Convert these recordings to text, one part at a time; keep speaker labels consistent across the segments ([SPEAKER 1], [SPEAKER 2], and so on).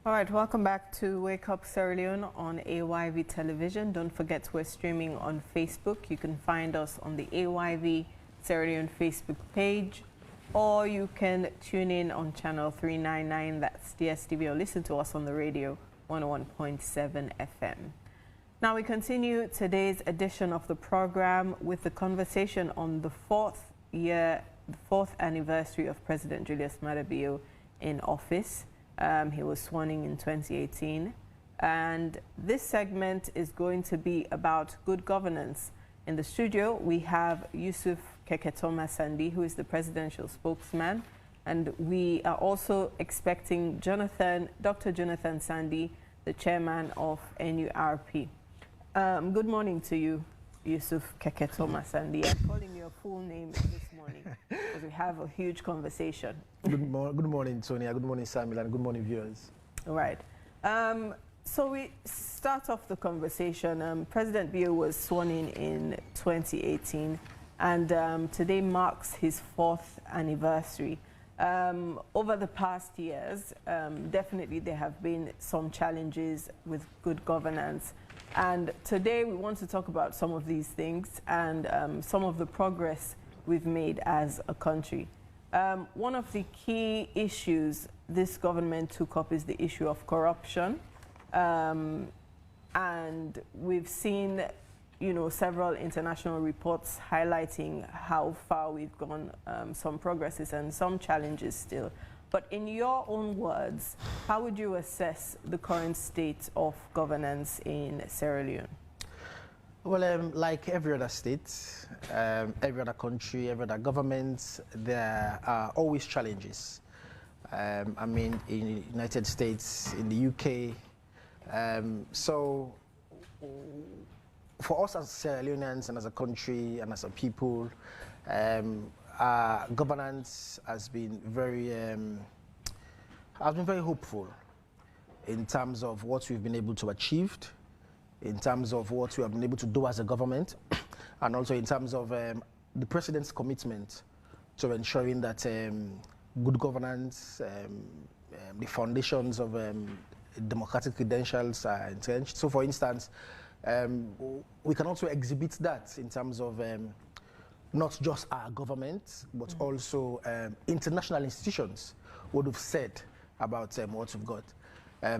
[SPEAKER 1] All right, welcome back to Wake Up Sierra Leone on AYV Television. Don't forget we're streaming on Facebook. You can find us on the AYV Sierra Leone Facebook page, or you can tune in on channel 399, that's DSTV, or listen to us on the radio 101.7 FM. Now we continue today's edition of the program with the conversation on the fourth anniversary of President Julius Maada Bio in office. He was sworn in 2018, and this segment is going to be about good governance. In the studio, we have Yusuf Keketoma Sandi, who is the presidential spokesman, and we are also expecting Dr. Jonathan Sandi, the chairman of NURP. Good morning to you, Yusuf Keketoma Sandi. I'm calling your full name this morning because we have a huge conversation.
[SPEAKER 2] Good morning, Sonia. Good morning, Samuel, and good morning, viewers.
[SPEAKER 1] All right. So we start off the conversation. President Bio was sworn in 2018, and today marks his fourth anniversary. Over the past years, definitely there have been some challenges with good governance. And today we want to talk about some of these things and some of the progress we've made as a country. One of the key issues this government took up is the issue of corruption. And we've seen, several international reports highlighting how far we've gone, some progresses and some challenges still. But in your own words, how would you assess the current state of governance in Sierra Leone?
[SPEAKER 2] Well, like every other state, every other country, every other government, there are always challenges. I mean, in the United States, in the UK. So for us as Sierra Leoneans and as a country and as a people, our governance has been very hopeful in terms of what we've been able to achieve, in terms of what we have been able to do as a government, and also in terms of the president's commitment to ensuring that good governance, the foundations of democratic credentials are entrenched. So, for instance, we can also exhibit that in terms of not just our government, but also international institutions would have said about what we've got.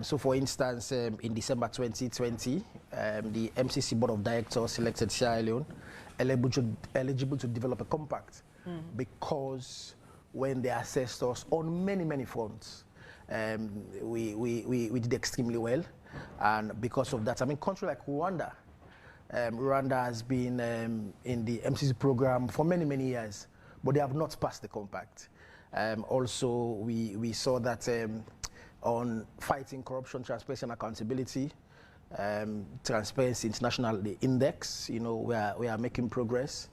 [SPEAKER 2] So, for instance, in December 2020, the MCC Board of Directors selected Sierra Leone eligible to develop a compact because when they assessed us on many fronts, we did extremely well. And because of that, I mean, country like Rwanda, Rwanda has been in the MCC program for many years, but they have not passed the compact. Also, we saw that on fighting corruption, transparency and accountability, Transparency International, the index, we are making progress.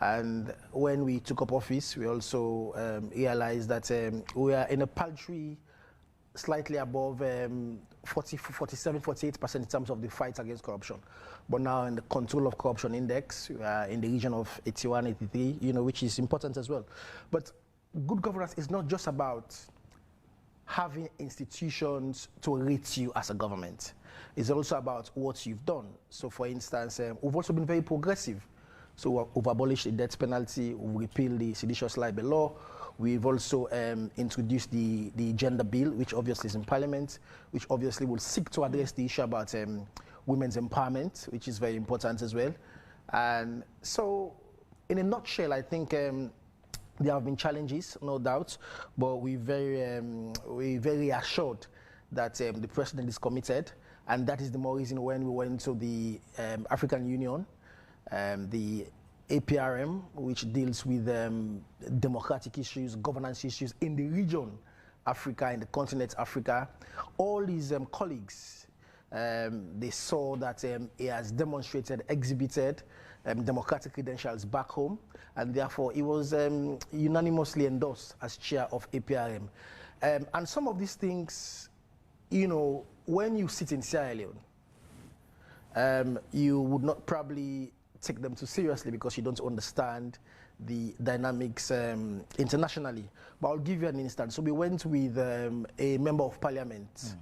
[SPEAKER 2] And when we took up office, we also realized that we are in a paltry, slightly above 47, 48% in terms of the fight against corruption. But now in the control of corruption index, we are in the region of 81, 83, which is important as well. But good governance is not just about having institutions to rate you as a government. It's also about what you've done. So for instance, we've also been very progressive. So we've abolished the death penalty, we've repealed the seditious libel law. We've also introduced the gender bill, which obviously is in Parliament, which obviously will seek to address the issue about women's empowerment, which is very important as well. And so, in a nutshell, I think there have been challenges, no doubt, but we're very assured that the president is committed, and that is the more reason when we went to the African Union, the APRM, which deals with democratic issues, governance issues in the region, Africa, in the continent Africa. All these colleagues, they saw that he has demonstrated, exhibited democratic credentials back home, and therefore he was unanimously endorsed as chair of APRM. And some of these things, when you sit in Sierra Leone, you would not probably take them too seriously because you don't understand the dynamics internationally. But I'll give you an instance. So we went with a member of parliament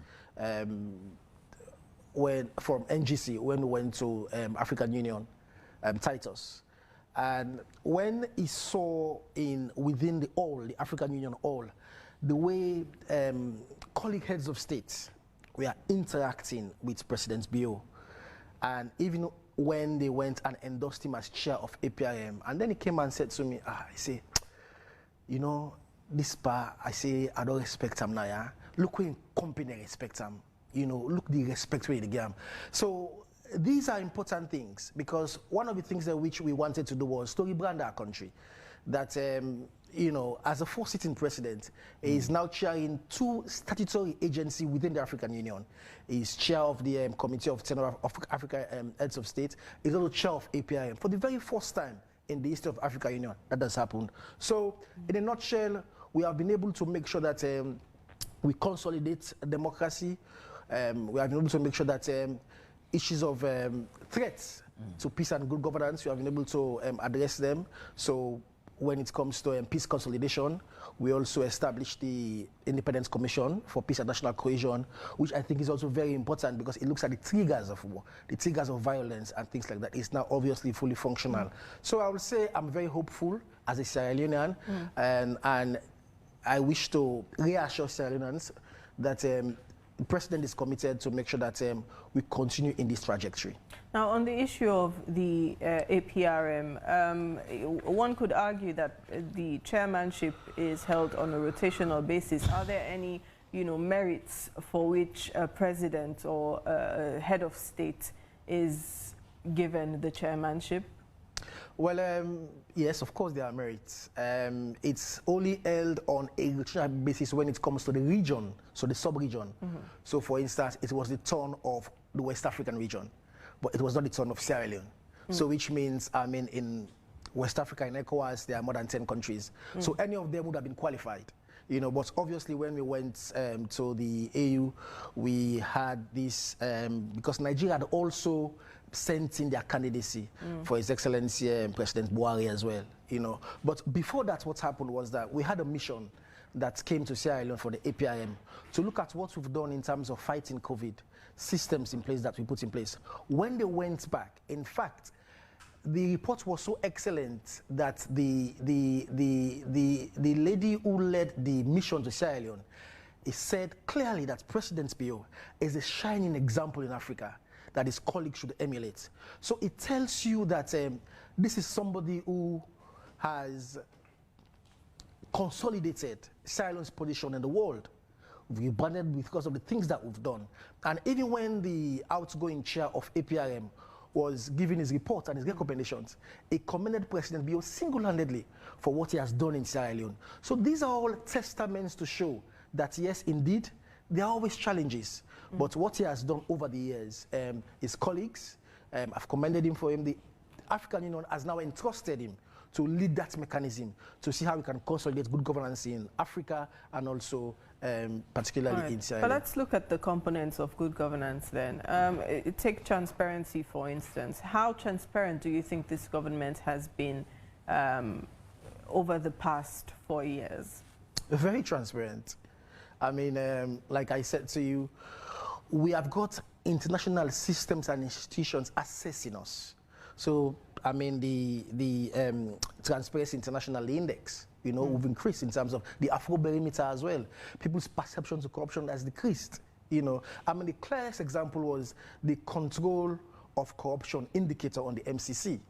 [SPEAKER 2] when from NGC when we went to African Union, Titus. And when he saw within the African Union the way colleague heads of state were interacting with President Bio, and even when they went and endorsed him as chair of APRM, and then he came and said to me, I say, you know, this part, I say, I don't respect him now, yeah? Look when company respect him, you know, look the respect way they give him. So these are important things, because one of the things that which we wanted to do was to rebrand our country. That, you know, as a four-sitting president, he is now chairing 2 statutory agencies within the African Union. He's chair of the Committee of Tenor of Africa Heads of State. He's also chair of APRM. For the very first time in the history of African Union, that has happened. So, in a nutshell, we have been able to make sure that we consolidate democracy. We have been able to make sure that issues of threats to peace and good governance, we have been able to address them. So when it comes to peace consolidation, we also established the Independence Commission for Peace and National Cohesion, which I think is also very important because it looks at the triggers of war, the triggers of violence and things like that. It's now obviously fully functional. So I would say I'm very hopeful as a Sierra Leonean, and I wish to reassure Sierra Leoneans that the president is committed to make sure that we continue in this trajectory.
[SPEAKER 1] Now, on the issue of the APRM, one could argue that the chairmanship is held on a rotational basis. Are there any, you know, merits for which a president or a head of state is given the chairmanship?
[SPEAKER 2] Well, yes, of course there are merits. It's only held on a rotational basis when it comes to the region, so the sub-region. So, for instance, it was the turn of the West African region, but it was not the turn of Sierra Leone. So, which means, I mean, in West Africa, in ECOWAS, there are more than 10 countries. So, any of them would have been qualified. You know, but obviously when we went to the AU, we had this, because Nigeria had also sent in their candidacy for His Excellency President Buhari as well, you know. But before that, what happened was that we had a mission that came to Sierra Leone for the APRM to look at what we've done in terms of fighting COVID, systems in place that we put in place. When they went back, in fact, the report was so excellent that the lady who led the mission to Sierra Leone, he said clearly that President Bio is a shining example in Africa that his colleagues should emulate. So it tells you that this is somebody who has consolidated Sierra Leone's position in the world. We've branded because of the things that we've done. And even when the outgoing chair of APRM was giving his report and his recommendations, he commended President Bio single-handedly for what he has done in Sierra Leone. So these are all testaments to show that, yes, indeed, there are always challenges. But what he has done over the years, his colleagues, I've commended him for him. The African Union has now entrusted him to lead that mechanism to see how we can consolidate good governance in Africa and also particularly in Sierra Leone.
[SPEAKER 1] But let's look at the components of good governance then. Take transparency, for instance. How transparent do you think this government has been over the past 4 years?
[SPEAKER 2] Very transparent. I mean, like I said to you, we have got international systems and institutions assessing us. So, I mean, the Transparency International Index, you know, we've increased in terms of the Afrobarometer as well. People's perception to corruption has decreased, you know. I mean, the clearest example was the control of corruption indicator on the MCC.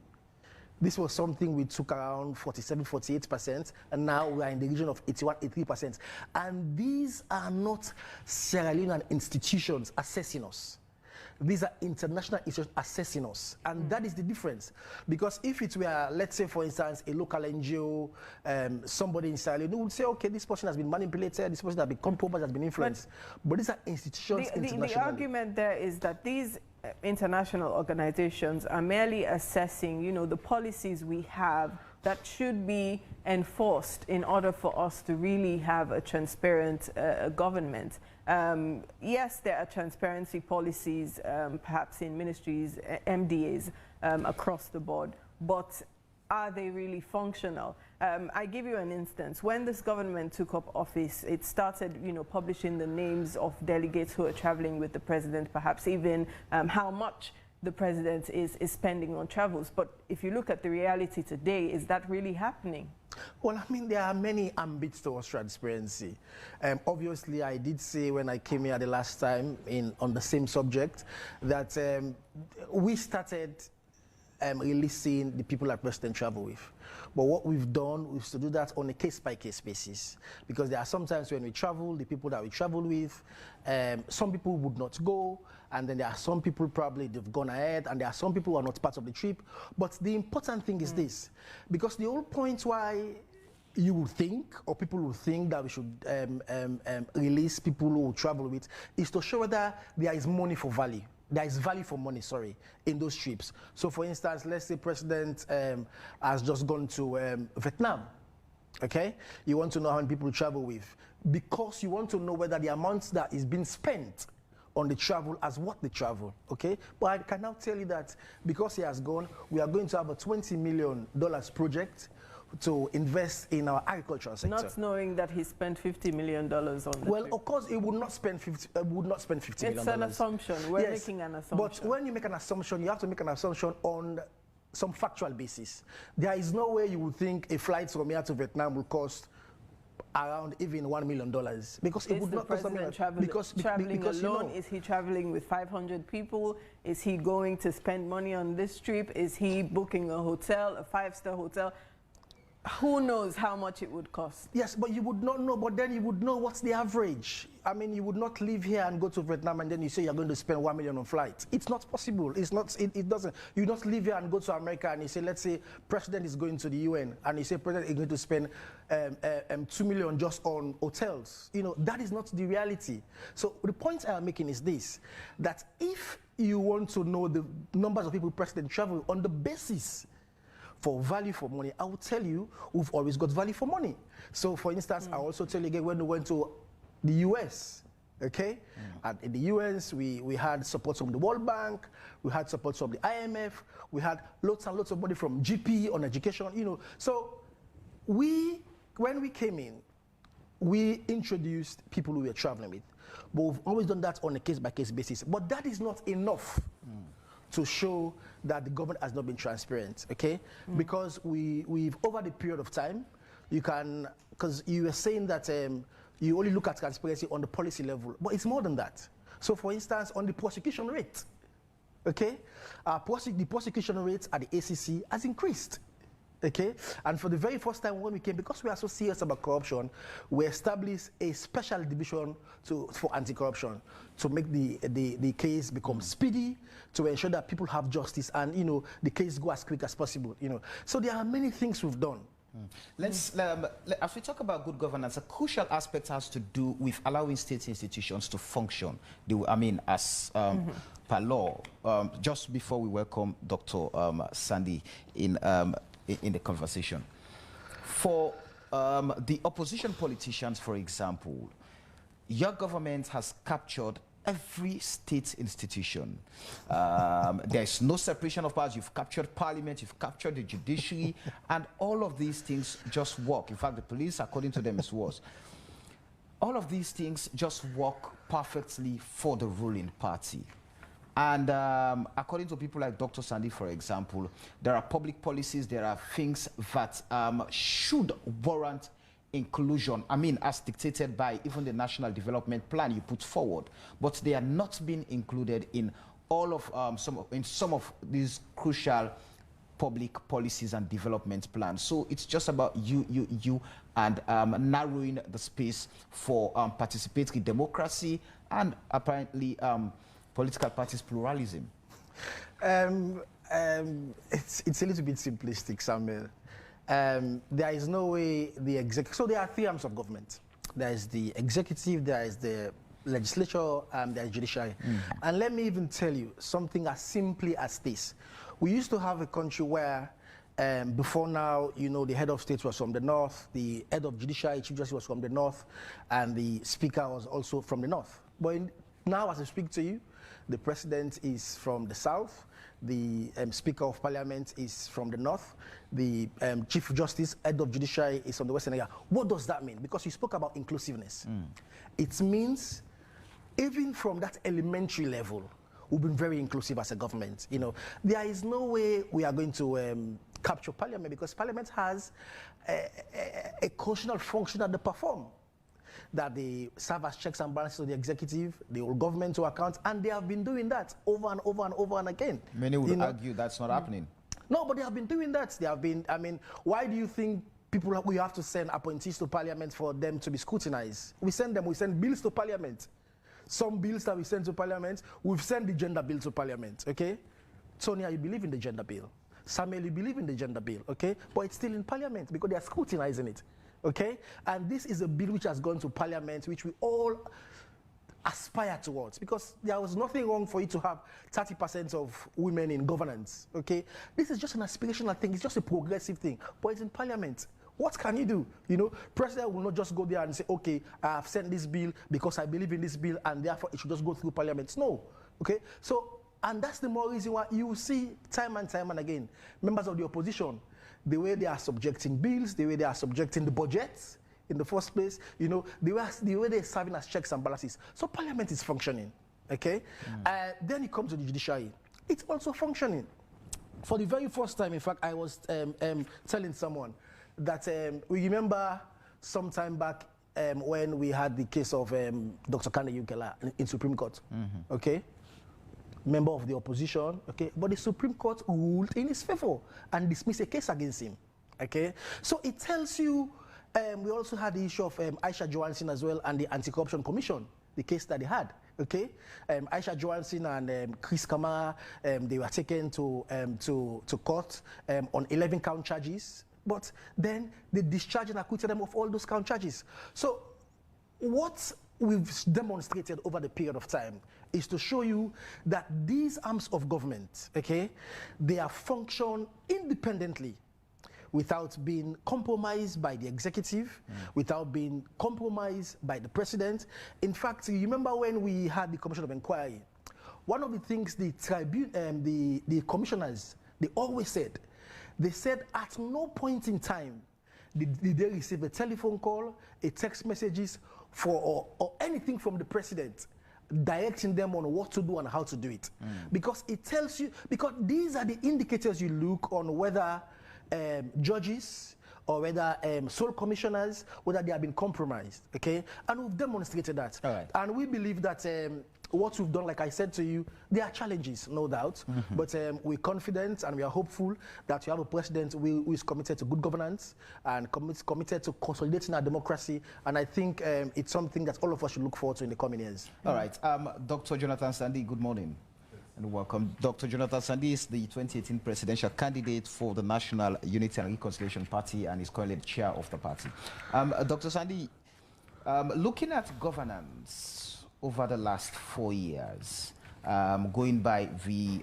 [SPEAKER 2] This was something we took around 47, 48%, and now we are in the region of 81, 83%. And these are not Sierra Leonean institutions assessing us. These are international institutions assessing us. And that is the difference. Because if it were, let's say, for instance, a local NGO, somebody in Sierra Leone, would say, okay, this person has been manipulated, this person has been compromised, has been influenced. But these are institutions internationally.
[SPEAKER 1] The argument there is that these international organizations are merely assessing, you know, the policies we have that should be enforced in order for us to really have a transparent government. Yes, there are transparency policies, perhaps in ministries, MDAs across the board, but are they really functional? I give you an instance. When this government took up office, it started, publishing the names of delegates who are traveling with the president, perhaps even how much the president is spending on travels. But if you look at the reality today, is that really happening?
[SPEAKER 2] Well, I mean, there are many ambits towards transparency. Obviously, I did say when I came here the last time on the same subject that we started releasing the people that President travel with. But what we've done is to do that on a case-by-case basis. Because there are sometimes when we travel, the people that we travel with, some people would not go, and then there are some people probably they've gone ahead, and there are some people who are not part of the trip. But the important thing is this, because the whole point why you would think, or people will think that we should release people who travel with, is to show whether there is money for value. There is value for money, in those trips. So for instance, let's say President has just gone to Vietnam, okay? You want to know how many people you travel with, because you want to know whether the amount that is being spent on the travel as what they travel, okay? But I can now tell you that because he has gone, we are going to have a $20 million project to invest in our agricultural sector.
[SPEAKER 1] Not knowing that he spent $50 million on the trip.
[SPEAKER 2] Of course, it would not spend $50 million.
[SPEAKER 1] It's an assumption. We're making an assumption.
[SPEAKER 2] But when you make an assumption, you have to make an assumption on some factual basis. There is no way you would think a flight from here to Vietnam will cost around even $1 million, because it would not cost something like
[SPEAKER 1] traveling alone. Is he traveling with 500 people? Is he going to spend money on this trip? Is he booking a hotel, a 5-star hotel? Who knows how much it would cost?
[SPEAKER 2] Yes, but you would not know, but then you would know what's the average. I mean, you would not live here and go to Vietnam and then you say you're going to spend $1 million on flights. It's not possible. It's not, it doesn't. You don't live here and go to America and you say, let's say President is going to the UN and you say President is going to spend $2 million just on hotels. That is not the reality. So the point I am making is this, that if you want to know the numbers of people President travel on the basis for value for money, I will tell you we've always got value for money. So for instance, I'll also tell you again, when we went to the US, okay? And in the US, we had support from the World Bank, we had support from the IMF, we had lots and lots of money from GP on education, So when we came in, we introduced people who we were traveling with. But we've always done that on a case-by-case basis. But that is not enough to show that the government has not been transparent, okay? Because we've, over the period of time, because you were saying that you only look at transparency on the policy level, but it's more than that. So for instance, on the prosecution rate, okay? The prosecution rate at the ACC has increased. Okay, and for the very first time when we came, because we are so serious about corruption, we established a special division for anti-corruption to make the case become speedy, to ensure that people have justice and the case go as quick as possible. So there are many things we've done.
[SPEAKER 3] As we talk about good governance, a crucial aspect has to do with allowing state institutions to function. As per law. Just before we welcome Dr. Sandy in the conversation. For the opposition politicians, for example, your government has captured every state institution. There is no separation of powers. You've captured parliament, you've captured the judiciary, and all of these things just work. In fact, the police, according to them, is worse. All of these things just work perfectly for the ruling party. And according to people like Dr. Sandy, for example, there are public policies, there are things that should warrant inclusion, as dictated by even the National Development Plan you put forward. But they are not being included in all of some of these crucial public policies and development plans. So it's just about you and narrowing the space for participatory democracy and apparently political parties pluralism.
[SPEAKER 2] It's a little bit simplistic, Samuel. There is no way the executive. So there are three arms of government. There is the executive, there is the legislature, there is judiciary. And let me even tell you something as simply as this. We used to have a country where before now, the head of state was from the north, the head of judiciary, chief justice was from the north, and the speaker was also from the north. But now, as I speak to you, the president is from the south, the Speaker of Parliament is from the north, the Chief Justice, Head of Judiciary is from the Western area. What does that mean? Because you spoke about inclusiveness. It means even from that elementary level, we've been very inclusive as a government. You know, there is no way we are going to capture Parliament, because Parliament has a constitutional function that they perform, that they serve as checks and balances of the executive, the whole government to account, and they have been doing that over and over and over and again.
[SPEAKER 3] Many would argue that's not happening.
[SPEAKER 2] No, but they have been doing that. They have been, I mean, why do you think we have to send appointees to Parliament for them to be scrutinized? We send bills to Parliament. Some bills that we send to Parliament, we've sent the gender bill to Parliament, okay? Sonia, you believe in the gender bill. Samuel, you believe in the gender bill, okay? But it's still in Parliament because they are scrutinizing it, okay? And this is a bill which has gone to Parliament, which we all aspire towards, because there was nothing wrong for you to have 30% of women in governance, okay? This is just an aspirational thing. It's just a progressive thing, but it's in Parliament. What can you do? You know, President will not just go there and say, okay, I have sent this bill because I believe in this bill and therefore it should just go through Parliament. No, okay? So, and that's the more reason why you see time and time and again, members of the opposition, the way they are subjecting bills, the way they are subjecting the budgets in the first place, you know, the way they're serving as checks and balances. So Parliament is functioning, okay? Then it comes to the judiciary. It's also functioning. For the very first time, in fact, I was telling someone that we remember some time back when we had the case of Dr. Kande Yukela in Supreme Court, okay? Member of the opposition, okay? But the Supreme Court ruled in his favor and dismissed a case against him, okay? So it tells you, we also had the issue of Aisha Johansen as well and the Anti-Corruption Commission, the case that they had, okay? Aisha Johansen and Chris Kamara, they were taken to court on 11 count charges, but then they discharged and acquitted them of all those count charges. So what we've demonstrated over the period of time is to show you that these arms of government, okay, they are function independently without being compromised by the executive, without being compromised by the president. In fact, you remember when we had the Commission of Inquiry, one of the things the commissioners, they always said, they said at no point in time did they receive a telephone call, a text messages or anything from the president directing them on what to do and how to do it. Because it tells you, because these are the indicators you look on whether judges or whether sole commissioners, whether they have been compromised, okay? And we've demonstrated that.
[SPEAKER 3] All right.
[SPEAKER 2] And we believe that what we've done, like I said to you, there are challenges, no doubt, but we're confident and we are hopeful that we have a president who is committed to good governance and committed to consolidating our democracy, and I think it's something that all of us should look forward to in the coming years.
[SPEAKER 3] All right. Dr. Jonathan Sandi, good morning. And welcome. Dr. Jonathan Sandi is the 2018 presidential candidate for the National Unity and Reconciliation Party and is currently the chair of the party. Dr. Sandi, looking at governance over the last 4 years, going by the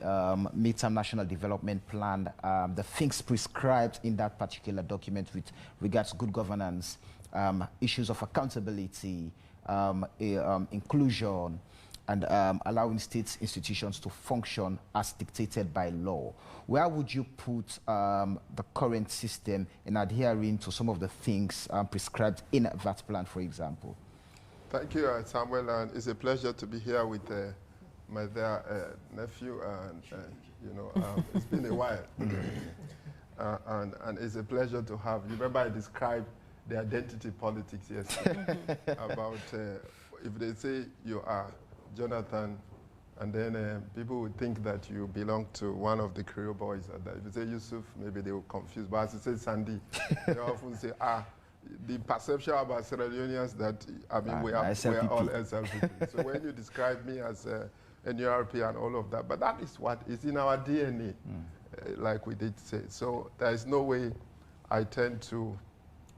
[SPEAKER 3] Midterm National Development Plan, the things prescribed in that particular document with regards to good governance, issues of accountability, inclusion, and allowing state institutions to function as dictated by law. Where would you put the current system in adhering to some of the things prescribed in that plan, for example?
[SPEAKER 4] Thank you, Samuel, and it's a pleasure to be here with my dear nephew, and you know, it's been a while, and it's a pleasure to have you. Remember, I described the identity politics yesterday about if they say you are Jonathan, and then people would think that you belong to one of the Creole boys. If you say Yusuf, maybe they will confuse. But as you say Sandi, they often say, the perception about Sierra Leoneans that, I mean, we are all SLPP. So when you describe me as a NURP and all of that, but that is what is in our DNA, like we did say. So there is no way I tend to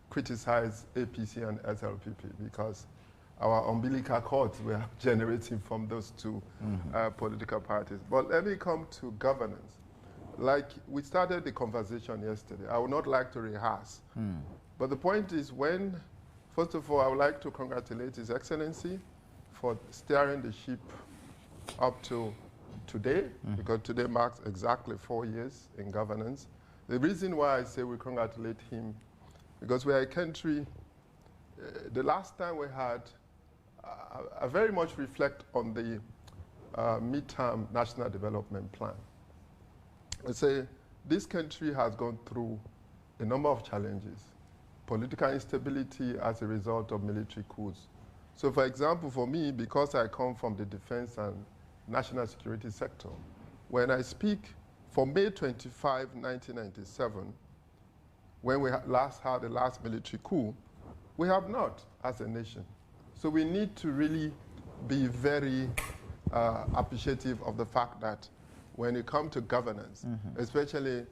[SPEAKER 4] criticize APC and SLPP because our umbilical cords were generating from those two political parties. But let me come to governance. Like we started the conversation yesterday, I would not like to rehearse. But the point is first of all, I would like to congratulate His Excellency for steering the ship up to today, because today marks exactly 4 years in governance. The reason why I say we congratulate him, because we are a country, the last time we had, I very much reflect on the midterm national development plan. I say this country has gone through a number of challenges. Political instability as a result of military coups. So for example, for me, because I come from the defense and national security sector, when I speak for May 25, 1997, when we last had the last military coup, we have not as a nation. So we need to really be very appreciative of the fact that when it comes to governance, especially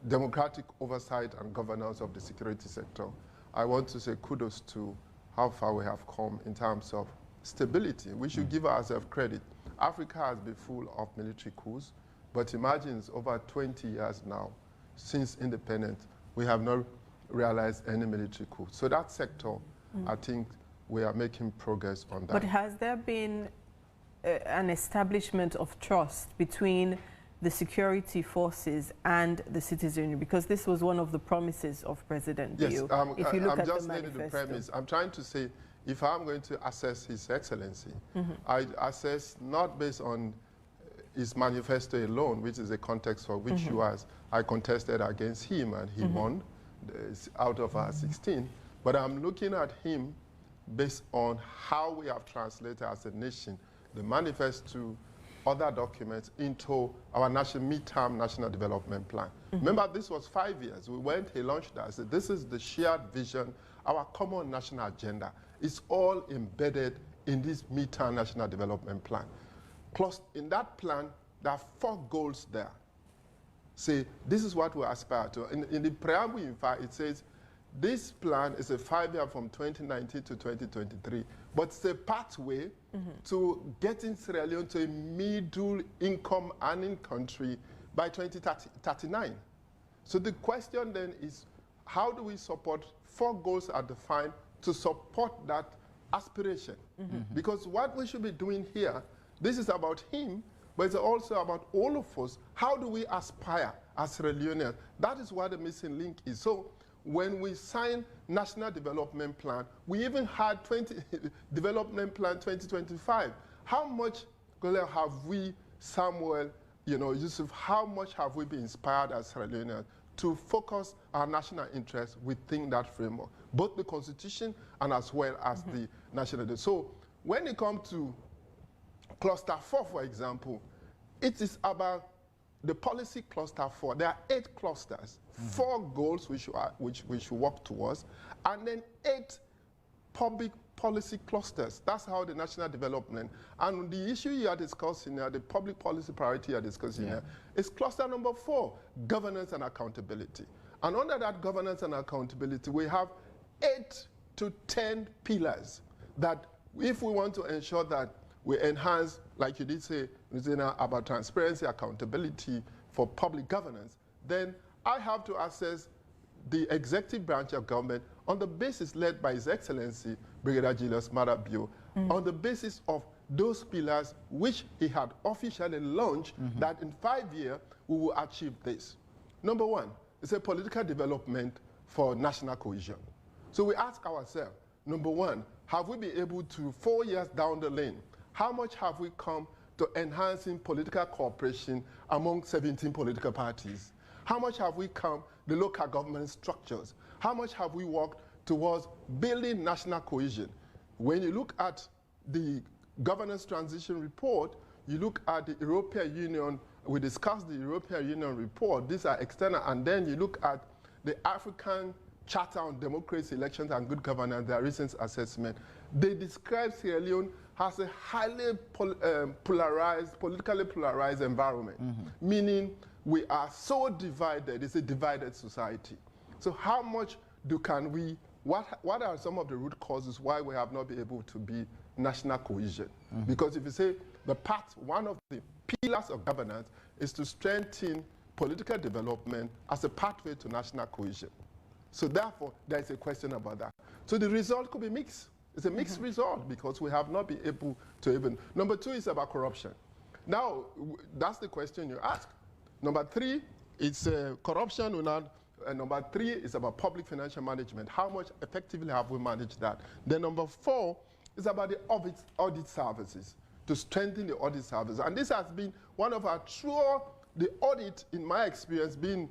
[SPEAKER 4] democratic oversight and governance of the security sector, I want to say kudos to how far we have come in terms of stability. We should give ourselves credit. Africa has been full of military coups, but imagine it's over 20 years now since independence, we have not realized any military coup. So that sector, I think we are making progress on that.
[SPEAKER 1] But has there been an establishment of trust between the security forces and the citizenry? Because this was one of the promises of President Bio.
[SPEAKER 4] Yes,
[SPEAKER 1] if you look
[SPEAKER 4] I'm
[SPEAKER 1] at
[SPEAKER 4] just
[SPEAKER 1] the
[SPEAKER 4] laying the
[SPEAKER 1] manifesto.
[SPEAKER 4] premise. I'm trying to say, if I'm going to assess His Excellency, I assess not based on his manifesto alone, which is a context for which I contested against him and he won out of our 16. But I'm looking at him based on how we have translated as a nation the manifesto, other documents into our midterm national development plan. Remember, this was 5 years. We went, he launched that. I said, this is the shared vision, our common national agenda. It's all embedded in this midterm national development plan. Plus, in that plan, there are 4 goals there. Say, this is what we aspire to. In the preamble, in fact, it says, this plan is a 5-year from 2019 to 2023, but it's a pathway to getting Sierra Leone to a middle income earning country by 2039. So the question then is, how do we support 4 goals are defined to support that aspiration? Because what we should be doing here, this is about him, but it's also about all of us. How do we aspire as Sierra Leoneans? That is what the missing link is. So when we signed National Development Plan, we even had Development Plan 2025. How much have we, Samuel, Yusuf, how much have we been inspired as Sierra Leoneans to focus our national interests within that framework, both the Constitution and as well as the national. So when it comes to Cluster 4, for example, it is about the policy cluster 4. There are 8 clusters, 4 goals which we should work towards, and then 8 public policy clusters. That's how the national development. And the issue you are discussing here, the public policy priority you are discussing here, is cluster number 4, governance and accountability. And under that governance and accountability, we have 8 to 10 pillars that if we want to ensure that we enhance, like you did say, Zena, about transparency, accountability for public governance, then I have to assess the executive branch of government on the basis led by His Excellency, Brigadier Julius Maada Bio, on the basis of those pillars which he had officially launched, that in 5 years we will achieve this. Number 1 is a political development for national cohesion. So we ask ourselves, number 1, have we been able to, 4 years down the lane, how much have we come to enhancing political cooperation among 17 political parties? How much have we come, the local government structures? How much have we worked towards building national cohesion? When you look at the governance transition report, you look at the European Union, we discussed the European Union report, these are external, and then you look at the African Charter on Democracy, Elections and Good Governance, their recent assessment. They describe Sierra Leone as a highly politically polarized environment, meaning we are so divided, it's a divided society. So how much can we, what are some of the root causes why we have not been able to be national cohesion? Because if you say one of the pillars of governance is to strengthen political development as a pathway to national cohesion. So therefore, there is a question about that. So the result could be mixed. It's a mixed result because we have not been able to even. Number 2 is about corruption. Now, that's the question you ask. Number 3 is corruption. Number 3 is about public financial management. How much effectively have we managed that? Then number 4 is about the audit services, to strengthen the audit service. And this has been one of our the audit, in my experience, being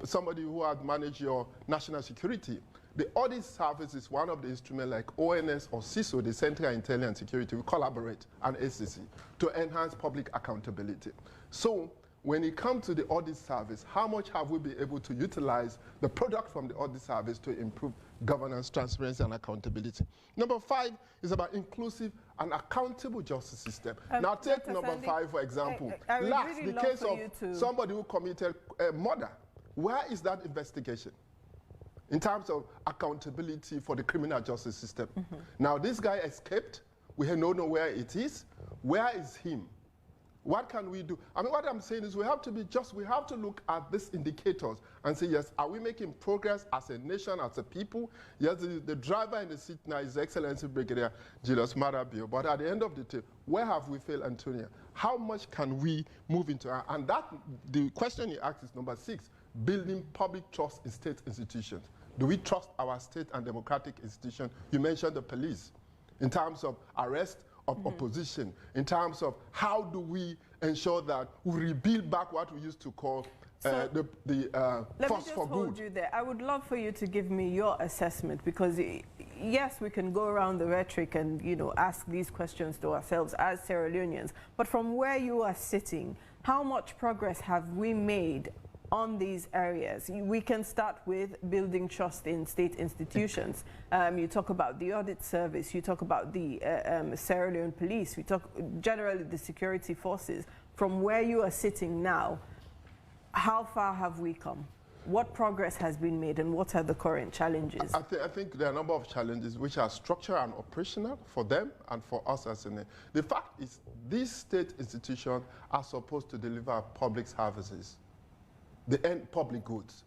[SPEAKER 4] somebody who has managed your national security. The audit service is one of the instruments like ONS or CISO, the Central Intelligence Security, we collaborate, and SCC, to enhance public accountability. So when it comes to the audit service, how much have we been able to utilize the product from the audit service to improve governance, transparency, and accountability? Number 5 is about inclusive and accountable justice system. Now take
[SPEAKER 1] Dr.
[SPEAKER 4] number
[SPEAKER 1] Sandy,
[SPEAKER 4] 5, for example.
[SPEAKER 1] I would
[SPEAKER 4] Last,
[SPEAKER 1] really
[SPEAKER 4] the
[SPEAKER 1] love
[SPEAKER 4] case
[SPEAKER 1] for you to-
[SPEAKER 4] of somebody who committed murder. Where is that investigation in terms of accountability for the criminal justice system? Now, this guy escaped. We don't know where it is. Where is him? What can we do? I mean, what I'm saying is we have to look at these indicators and say, yes, are we making progress as a nation, as a people? Yes, the driver in the seat now is Excellency Brigadier Julius Maada Bio. But at the end of the day, where have we failed, Antonia? How much can we move into? And the question you asked is number 6, building public trust in state institutions. Do we trust our state and democratic institutions? You mentioned the police in terms of arrest of opposition, in terms of how do we ensure that we rebuild back what we used to call
[SPEAKER 1] So,
[SPEAKER 4] the
[SPEAKER 1] Let me
[SPEAKER 4] force
[SPEAKER 1] just
[SPEAKER 4] for
[SPEAKER 1] hold
[SPEAKER 4] good.
[SPEAKER 1] you there. I would love for you to give me your assessment, because yes, we can go around the rhetoric and ask these questions to ourselves as Sierra Leoneans, but from where you are sitting, how much progress have we made on these areas? We can start with building trust in state institutions. You talk about the audit service, you talk about the Sierra Leone police, we talk generally the security forces. From where you are sitting now, how far have we come? What progress has been made, and what are the current challenges?
[SPEAKER 4] I think there are a number of challenges which are structural and operational for them and for us as in the fact is these state institutions are supposed to deliver public services, the end public goods.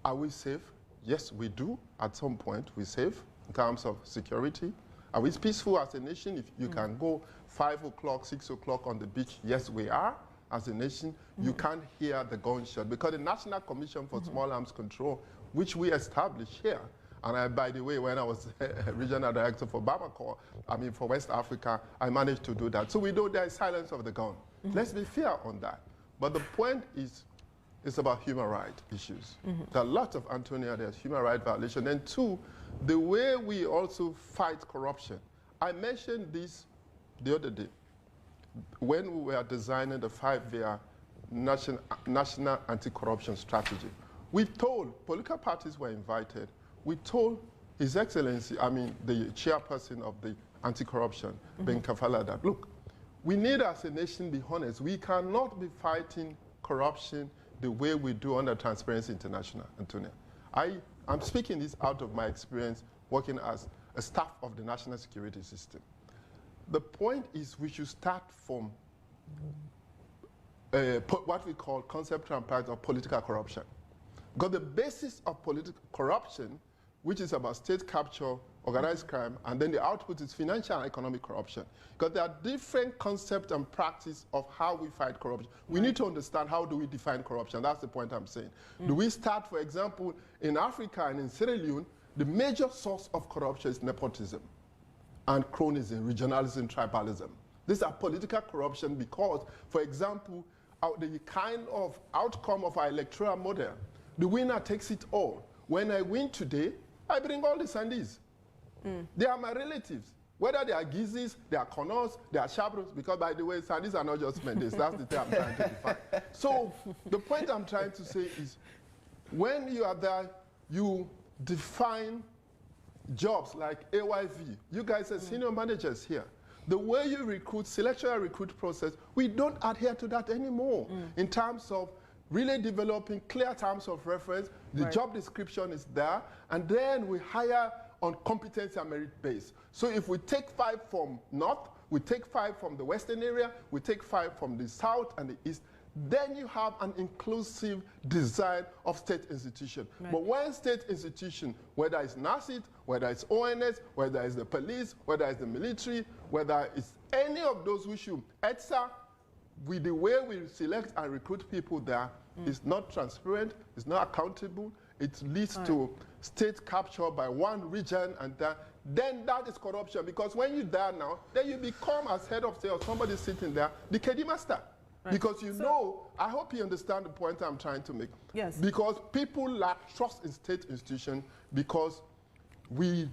[SPEAKER 4] Are we safe? Yes, we do. At some point, we safe in terms of security. Are we peaceful as a nation? If you can go 5 o'clock, 6 o'clock on the beach, yes, we are. As a nation, you can't hear the gunshot because the National Commission for Small Arms Control, which we established here, and by the way, when I was regional director for Bamako, for West Africa, I managed to do that. So we know there is silence of the gun. Let's be fair on that. But the point is, it's about human rights issues. There are lots of, Antonia, there's human rights violation. And 2, the way we also fight corruption. I mentioned this the other day when we were designing the 5-year national anti-corruption strategy. We told, political parties were invited, we told His Excellency, the chairperson of the anti-corruption, Ben Kafala, that, look, we need as a nation be honest. We cannot be fighting corruption the way we do under Transparency International, Antonia. I'm speaking this out of my experience working as a staff of the national security system. The point is we should start from what we call conceptual and practice of political corruption. Because the basis of political corruption, which is about state capture, organized crime, and then the output is financial and economic corruption. Because there are different concepts and practice of how we fight corruption. We need to understand how do we define corruption. That's the point I'm saying. Do we start, for example, in Africa and in Sierra Leone, the major source of corruption is nepotism and cronism, regionalism, tribalism. These are political corruption because, for example, the kind of outcome of our electoral model, the winner takes it all. When I win today, I bring all the Sandis. They are my relatives. Whether they are Gizis, they are Konos, they are Shabros, because by the way, Sandis are not just Mendes. That's the thing I'm trying to define. So the point I'm trying to say is, when you are there, you define jobs like AYV. You guys are senior managers here. The way you recruit, selection and recruit process, we don't adhere to that anymore in terms of really developing clear terms of reference. The job description is there, and then we hire on competency and merit base. So if we take 5 from North, we take 5 from the Western area, we take 5 from the South and the East, then you have an inclusive design of state institution.
[SPEAKER 1] Right.
[SPEAKER 4] But when state institution, whether it's NACIT, whether it's ONS, whether it's the police, whether it's the military, whether it's any of those who should, ETSA, with the way we select and recruit people there, is not transparent, it's not accountable, it leads to state capture by one region, and then that is corruption. Because when you die now, then you become, as head of state or somebody sitting there, the KD master. Right. Because you know, I hope you understand the point I'm trying to make.
[SPEAKER 1] Yes.
[SPEAKER 4] Because people lack trust in state institutions because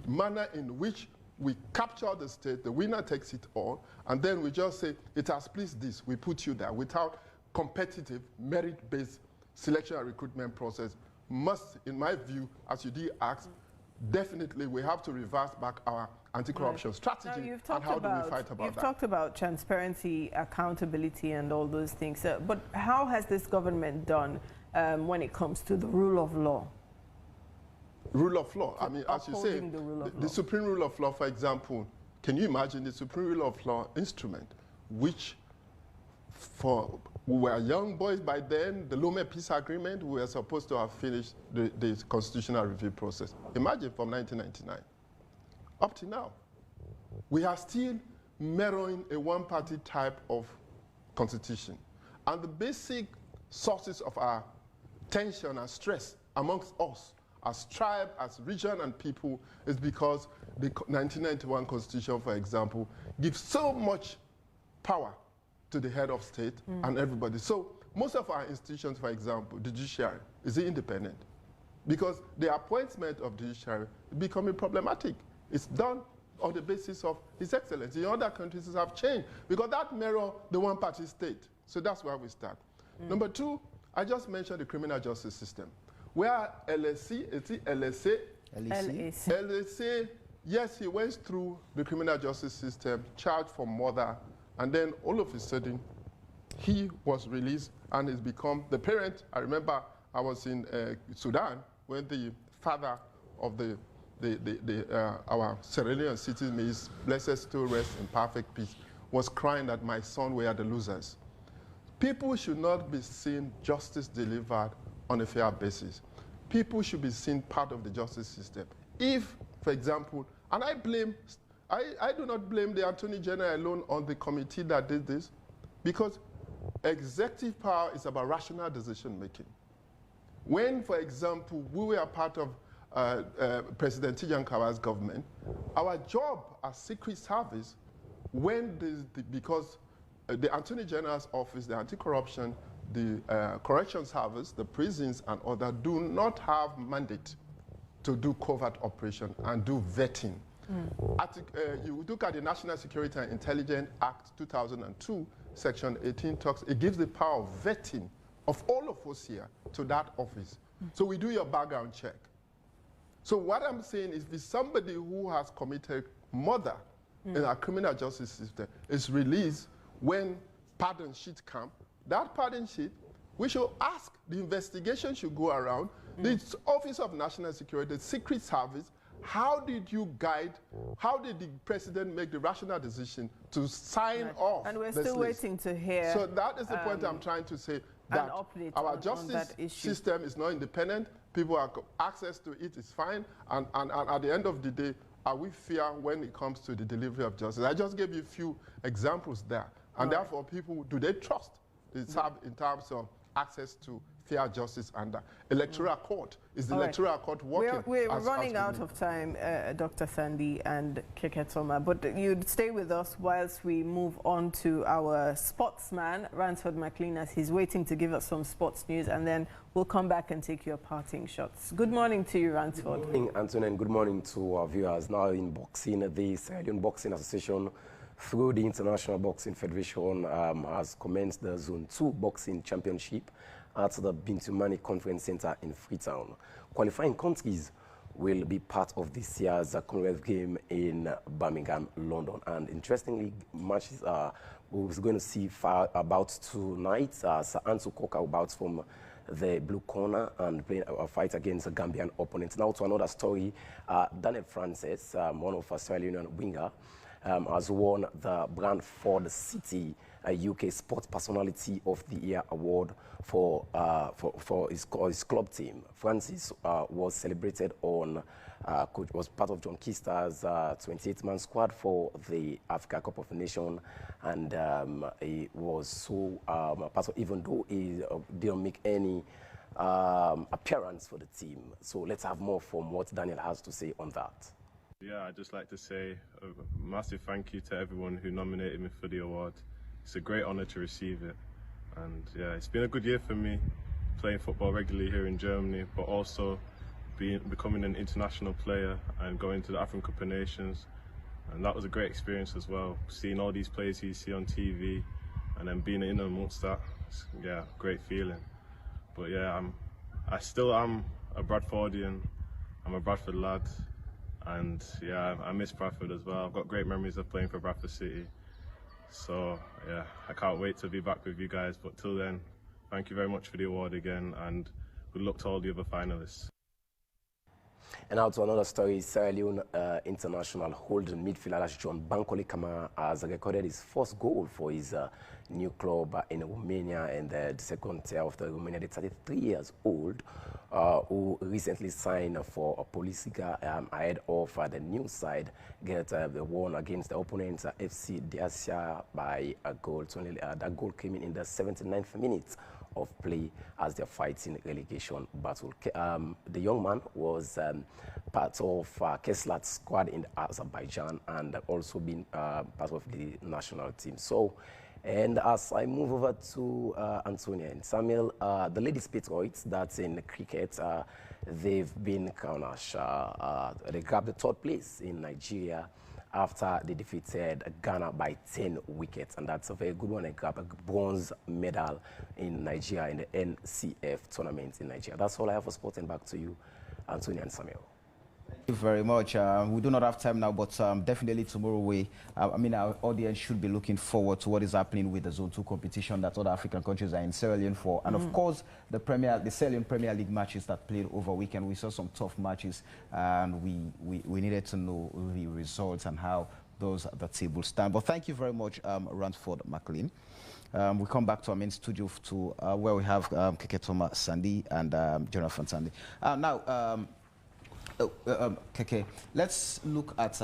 [SPEAKER 4] manner in which we capture the state, the winner takes it all, and then we just say, it has pleased this, we put you there, without competitive, merit-based selection and recruitment process must, in my view, as you did ask, definitely we have to reverse back our anti-corruption strategy, and how do we fight about that?
[SPEAKER 1] You've talked about transparency, accountability, and all those things, but how has this government done when it comes to the rule of law?
[SPEAKER 4] Rule of law. I mean, as you say,
[SPEAKER 1] the
[SPEAKER 4] supreme rule of law, for example, can you imagine the supreme rule of law instrument, which we were young boys by then, the Lome Peace Agreement, we were supposed to have finished the constitutional review process. Imagine from 1999 up to now. We are still mirroring a one-party type of constitution. And the basic sources of our tension and stress amongst us as tribe, as region and people is because the 1991 Constitution, for example, gives so much power to the head of state and everybody. So most of our institutions, for example, the judiciary, is independent? Because the appointment of the judiciary is becoming problematic. It's done on the basis of His Excellency. In other countries, it have changed because that mirrors the one-party state. So that's where we start. Number two, I just mentioned the criminal justice system, where LSA, yes, he went through the criminal justice system, charged for murder, and then all of a sudden, he was released and has become the parent. I remember I was in Sudan when the father of our Sierra Leone citizen, may his blessed still rest in perfect peace, was crying that my son were the losers. People should not be seen justice delivered on a fair basis. People should be seen part of the justice system. If, for example, and I do not blame the Attorney General alone on the committee that did this, because executive power is about rational decision making. When, for example, we were part of President Tijan Kawa's government, our job as Secret Service, because the Attorney General's office, the anti-corruption, the correction service, the prisons and others do not have mandate to do covert operation and do vetting. You look at the National Security and Intelligence Act 2002, Section 18 talks, it gives the power of vetting of all of us here to that office. So we do your background check. So what I'm saying is if somebody who has committed murder in our criminal justice system is released when pardon sheet come, that pardon sheet, we should ask, the investigation should go around, the Office of National Security, the Secret Service, how did you guide, how did the president make the rational decision to sign off
[SPEAKER 1] And we're
[SPEAKER 4] this
[SPEAKER 1] still
[SPEAKER 4] list?
[SPEAKER 1] waiting to hear.
[SPEAKER 4] So that is the point I'm trying to say, that our justice system is not independent, people have access to it, is fine, and at the end of the day, are we fair when it comes to the delivery of justice? I just gave you a few examples there, and therefore people, do they trust in terms of access to fair justice and electoral court? Is the electoral court working?
[SPEAKER 1] We're running out of time, Dr. Sandy and Keketoma, but you'd stay with us whilst we move on to our sportsman, Ransford McLean, as he's waiting to give us some sports news, and then we'll come back and take your parting shots. Good morning to you, Ransford.
[SPEAKER 5] Good morning, Anthony, and good morning to our viewers. Now in boxing, the Sierra Leone Boxing Association, through the International Boxing Federation, has commenced the Zone 2 Boxing Championship at the Bintumani Conference Center in Freetown. Qualifying countries will be part of this year's Commonwealth Game in Birmingham, London. And interestingly, matches we're going to see about tonight. Sir Ansu Koka about from the blue corner and playing a fight against a Gambian opponent. Now to another story, Daniel Francis, one of Australian winger, has won the Brantford City a UK Sports Personality of the Year award for his club team. Francis was celebrated on, was part of John Kista's 28-man squad for the Africa Cup of Nations, and he was so part of, even though he didn't make any appearance for the team. So let's have more from what Daniel has to say on that.
[SPEAKER 6] Yeah, I'd just like to say a massive thank you to everyone who nominated me for the award. It's a great honour to receive it. And yeah, it's been a good year for me, playing football regularly here in Germany, but also becoming an international player and going to the African Cup of Nations. And that was a great experience as well, seeing all these players you see on TV and then being in amongst that. Yeah, great feeling. But yeah, I still am a Bradfordian. I'm a Bradford lad. And yeah, I miss Bradford as well. I've got great memories of playing for Bradford City. So yeah, I can't wait to be back with you guys. But till then, thank you very much for the award again, and good luck to all the other finalists.
[SPEAKER 5] And now to another story. Sierra Leone international holding midfielder John Bankole Kamara has recorded his first goal for his new club in Romania, and the second tier of the Romania. The 33 years old, who recently signed for Polisica ahead of the new side get the won against the opponent FC Diasia by a goal. That goal came in the 79th minute of play as they're fighting relegation battle. The young man was part of Keslat's squad in Azerbaijan and also been part of the national team. So, and as I move over to Antonia and Samuel, the Ladies Patriots, that's in cricket, they've been crowned. They grabbed the third place in Nigeria after they defeated Ghana by 10 wickets, and that's a very good one. They grabbed a bronze medal in Nigeria in the NCF tournament in Nigeria. That's all I have for sport, and back to you, Antonia and Samuel.
[SPEAKER 3] Thank you very much. We do not have time now, but definitely tomorrow our audience should be looking forward to what is happening with the Zone 2 competition that other African countries are in Sierra Leone for. And of course, the Sierra Leone Premier League matches that played over weekend. We saw some tough matches, and we needed to know the results and how those at the table stand. But thank you very much, Ransford McLean. We come back to our main studio to where we have Keke Thomas Sandy and Jonathan Sandy. Keke, let's look at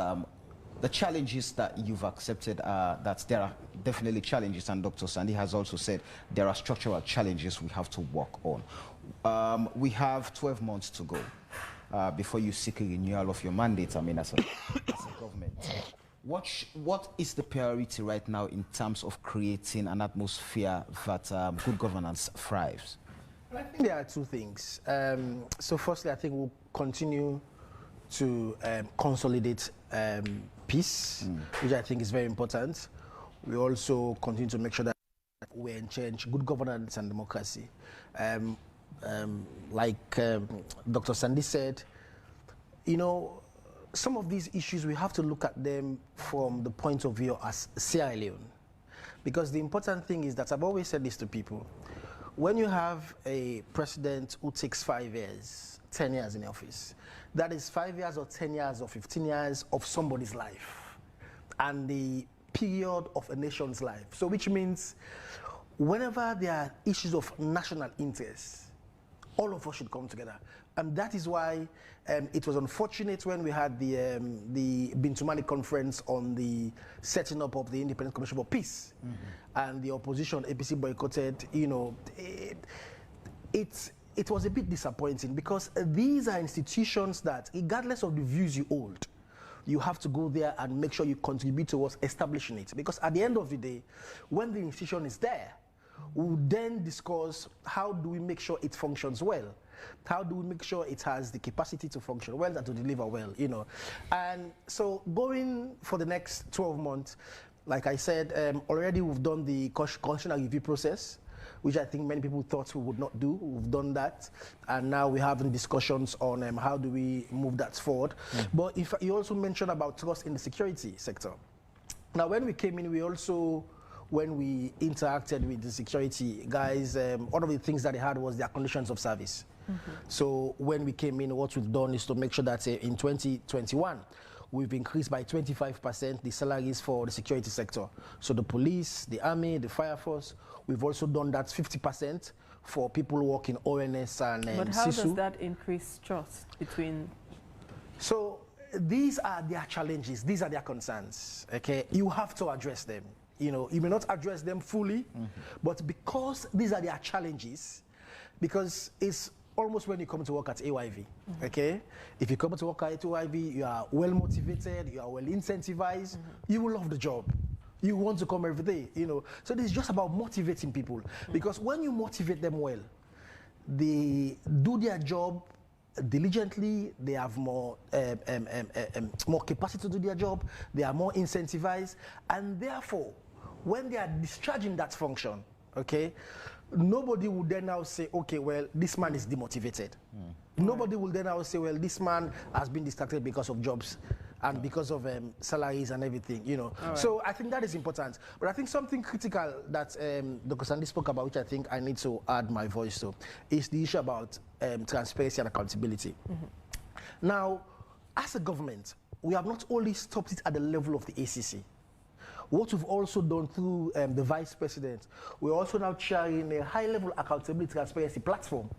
[SPEAKER 3] the challenges that you've accepted, that there are definitely challenges, and Dr. Sandy has also said there are structural challenges we have to work on. We have 12 months to go before you seek a renewal of your mandate, as a government. What is the priority right now in terms of creating an atmosphere that good governance thrives?
[SPEAKER 2] I think there are two things. So firstly, I think we'll continue to consolidate peace, which I think is very important. We also continue to make sure that we entrench good governance and democracy. Like Dr. Sandy said, some of these issues, we have to look at them from the point of view as Sierra Leone. Because the important thing is that I've always said this to people. When you have a president who takes 5 years, 10 years in office, that is 5 years or 10 years or 15 years of somebody's life and the period of a nation's life. So which means whenever there are issues of national interest, all of us should come together. And that is why it was unfortunate when we had the Bintumani conference on the setting up of the Independent Commission for Peace, and the opposition, APC, boycotted. It was a bit disappointing because these are institutions that, regardless of the views you hold, you have to go there and make sure you contribute towards establishing it. Because at the end of the day, when the institution is there, we'll then discuss how do we make sure it functions well. How do we make sure it has the capacity to function well and to deliver well, And so going for the next 12 months, like I said, already we've done the constitutional review process, which I think many people thought we would not do. We've done that. And now we're having discussions on how do we move that forward. But if you also mentioned about trust in the security sector. Now, when we came in, when we interacted with the security guys, one of the things that they had was their conditions of service. So when we came in, what we've done is to make sure that in 2021, we've increased by 25% the salaries for the security sector. So the police, the army, the fire force, we've also done that 50% for people who work in ONS and
[SPEAKER 1] But how
[SPEAKER 2] SISU.
[SPEAKER 1] does that increase trust between...
[SPEAKER 2] So these are their challenges, these are their concerns, okay? You have to address them. You know, you may not address them fully, but because these are their challenges, because it's almost when you come to work at AYV, okay? If you come to work at AYV, you are well motivated, you are well incentivized, you will love the job. You want to come every day, you know. So this is just about motivating people, because when you motivate them well, they do their job diligently, they have more capacity to do their job, they are more incentivized, and therefore, when they are discharging that function, okay, nobody will then now say, okay, well, this man is demotivated. Nobody will then now say, well, this man has been distracted because of jobs and because of salaries and everything, you know. So I think that is important. But I think something critical that Dr. Sandy spoke about, which I think I need to add my voice to, is the issue about transparency and accountability. Now, as a government, we have not only stopped it at the level of the ACC. What we've also done through the Vice President, we're also now chairing a high-level accountability transparency platform,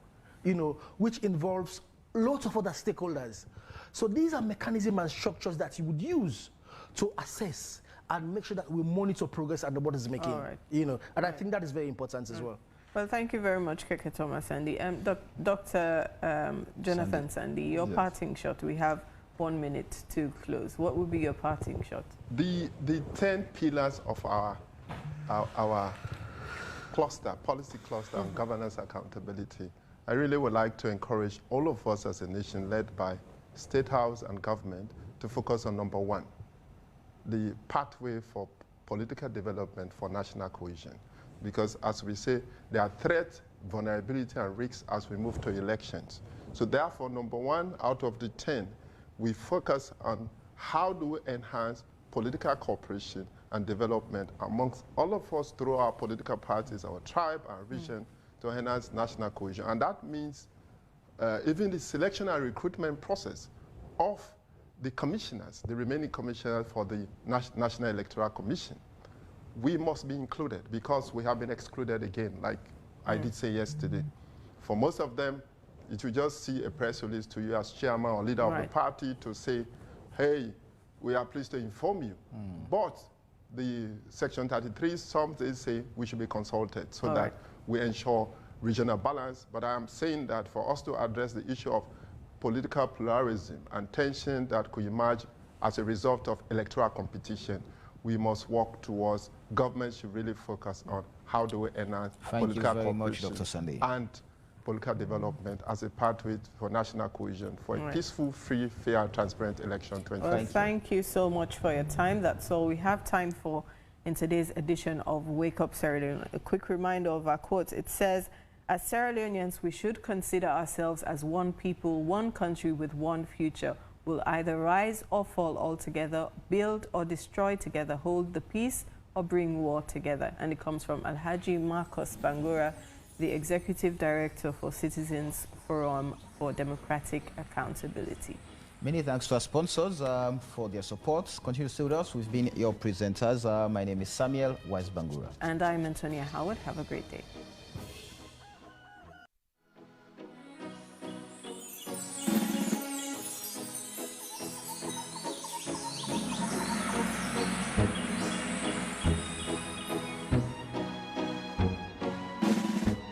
[SPEAKER 2] you know, which involves lots of other stakeholders. So these are mechanisms and structures that you would use to assess and make sure that we monitor progress and the board is making, you know, and I think that is very important as well.
[SPEAKER 1] Well, thank you very much, Keke Thomas Sandy. Dr. Jonathan Sandy, your parting shot. We have 1 minute to close. What would be your parting shot?
[SPEAKER 4] The 10 pillars of our cluster, policy cluster on governance accountability, I really would like to encourage all of us as a nation led by State House and government to focus on number 1, the pathway for political development for national cohesion. Because as we say, there are threats, vulnerability, and risks as we move to elections. So therefore, number 1 out of the 10, we focus on how do we enhance political cooperation and development amongst all of us through our political parties, our tribe, our region, to enhance national cohesion. And that means even the selection and recruitment process of the commissioners, the remaining commissioners for the National Electoral Commission, we must be included because we have been excluded again, like I did say yesterday. For most of them, it will just see a press release to you as chairman or leader of the party to say, hey, we are pleased to inform you. But the Section 33, some they say we should be consulted so that we ensure regional balance. But I am saying that for us to address the issue of political pluralism and tension that could emerge as a result of electoral competition, we must work towards government should really focus on how do we enhance political cooperation and political development as a pathway for national cohesion for a peaceful, free, fair, transparent election 2020.
[SPEAKER 1] Well, thank you so much for your time. That's all we have time for in today's edition of Wake Up Sierra Leone. A quick reminder of our quote. It says, as Sierra Leoneans, we should consider ourselves as one people, one country with one future. We'll either rise or fall altogether, build or destroy together, hold the peace or bring war together. And it comes from Alhaji Marcus Bangura, the Executive Director for Citizens Forum for Democratic Accountability.
[SPEAKER 3] Many thanks to our sponsors for their support. Continue to stay with us. We've been your presenters. My name is Samuel Wise Bangura.
[SPEAKER 1] And I'm Antonia Howard. Have a great day.